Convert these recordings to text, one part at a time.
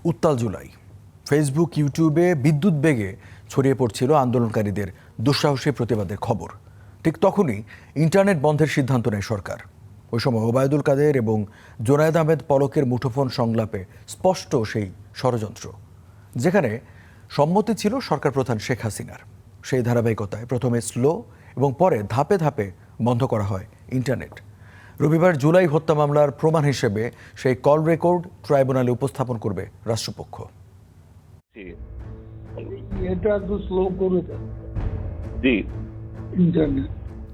উত্তাল জুলাই। ফেসবুক, ইউটিউবে বিদ্যুৎ বেগে ছড়িয়ে পড়ছিল আন্দোলনকারীদের দুঃসাহসী প্রতিবাদের খবর। ঠিক তখনই ইন্টারনেট বন্ধের সিদ্ধান্ত নেয় সরকার। ওই সময় ওবায়দুল কাদের এবং জোনায়েদ আহমেদ পলকের মুঠোফোন সংলাপে স্পষ্ট সেই ষড়যন্ত্র, যেখানে সম্মতি ছিল সরকার প্রধান শেখ হাসিনার। সেই ধারাবাহিকতায় প্রথমে স্লো এবং পরে ধাপে ধাপে বন্ধ করা হয় ইন্টারনেট। রবিবার জুলাই হত্যা মামলার প্রমাণ হিসেবে সেই কল রেকর্ড ট্রাইব্যুনালে উপস্থাপন করবে রাষ্ট্রপক্ষ।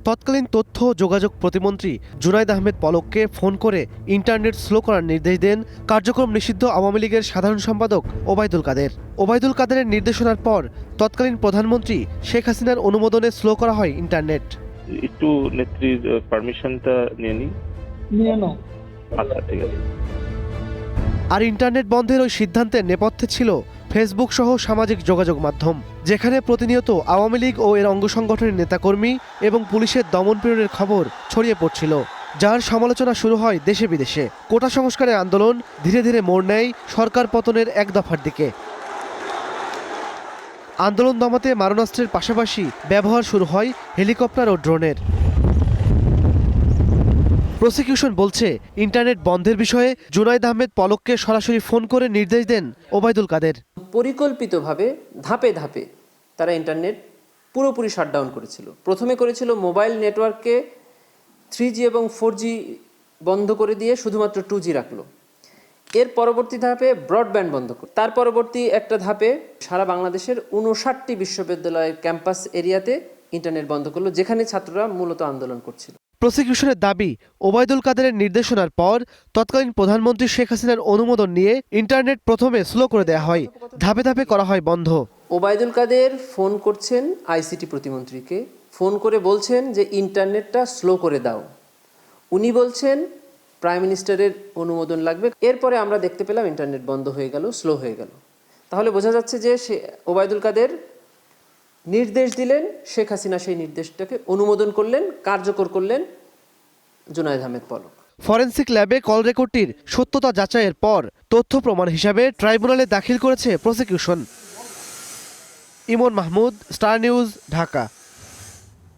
তৎকালীন তথ্য ও যোগাযোগ প্রতিমন্ত্রী জুনায়েদ আহমেদ পলককে ফোন করে ইন্টারনেট স্লো করার নির্দেশ দেন কার্যক্রম নিষিদ্ধ আওয়ামী লীগের সাধারণ সম্পাদক ওবায়দুল কাদের। ওবায়দুল কাদেরের নির্দেশনার পর তৎকালীন প্রধানমন্ত্রী শেখ হাসিনার অনুমোদনে স্লো করা হয় ইন্টারনেট। একটু নেত্রীর পারমিশনটা নিয়ে নাও। আচ্ছা, ঠিক আছে। আর ইন্টারনেট বন্ধের ওই সিদ্ধান্তের নেপথ্যে ছিল ফেসবুক সহ সামাজিক যোগাযোগ মাধ্যম, যেখানে প্রতিনিয়ত আওয়ামী লীগ ও এর অঙ্গ সংগঠনের নেতাকর্মী এবং পুলিশের দমনপীড়নের খবর ছড়িয়ে পড়ছিল, যার সমালোচনা শুরু হয় দেশে বিদেশে। কোটা সংস্কারের আন্দোলন ধীরে ধীরে মোড় নেয় সরকার পতনের এক দফার দিকে। আন্দোলন দমাতে মারণাস্ত্রের পাশাপাশি ব্যবহার শুরু হয় হেলিকপ্টার ও ড্রোনের। প্রসিকিউশন বলছে, ইন্টারনেট বন্ধের বিষয়ে জুনায়েদ আহমেদ পলককে সরাসরি ফোন করে নির্দেশ দেন ওবায়দুল কাদের। পরিকল্পিতভাবে ধাপে ধাপে তারা ইন্টারনেট পুরোপুরি শাটডাউন করেছিল। প্রথমে করেছিল মোবাইল নেটওয়ার্ককে 3G এবং 4G বন্ধ করে দিয়ে শুধুমাত্র 2G রাখলো। এর পরবর্তী ধাপে ব্রডব্যান্ড বন্ধ করল। তার পরবর্তী একটা ধাপে সারা বাংলাদেশের 59টি বিশ্ববিদ্যালয়ের ক্যাম্পাস এরিয়াতে ইন্টারনেট বন্ধ করলো, যেখানে ছাত্ররা মূলত আন্দোলন করছিল। প্রসিকিউশনের দাবি, ওবায়দুল কাদেরের নির্দেশনার পর তৎকালীন প্রধানমন্ত্রী শেখ হাসিনার অনুমোদন নিয়ে ইন্টারনেট প্রথমে স্লো করে দেওয়া হয়, ধাপে ধাপে করা হয় বন্ধ। ওবায়দুল কাদের ফোন করছেন আইসিটি প্রতিমন্ত্রীকে, ফোন করে বলছেন যে ইন্টারনেটটা স্লো করে দাও। উনি বলছেন প্রাইম মিনিস্টারের অনুমোদন লাগবে। এরপরে আমরা দেখতে পেলাম ইন্টারনেট বন্ধ হয়ে গেল, স্লো হয়ে গেল। তাহলে বোঝা যাচ্ছে যে ওবায়দুল কাদের নির্দেশ দিলেন, শেখ হাসিনা সেই নির্দেশটাকে অনুমোদন করলেন, কার্যকর করলেন জুনায়েদ আহমেদ পলক। ফরেনসিক ল্যাবে কল রেকর্ডটির সত্যতা যাচাইয়ের পর তথ্য প্রমাণ হিসাবে ট্রাইব্যুনালে দাখিল করেছে প্রসিকিউশন। ইমন মাহমুদ, স্টার নিউজ, ঢাকা।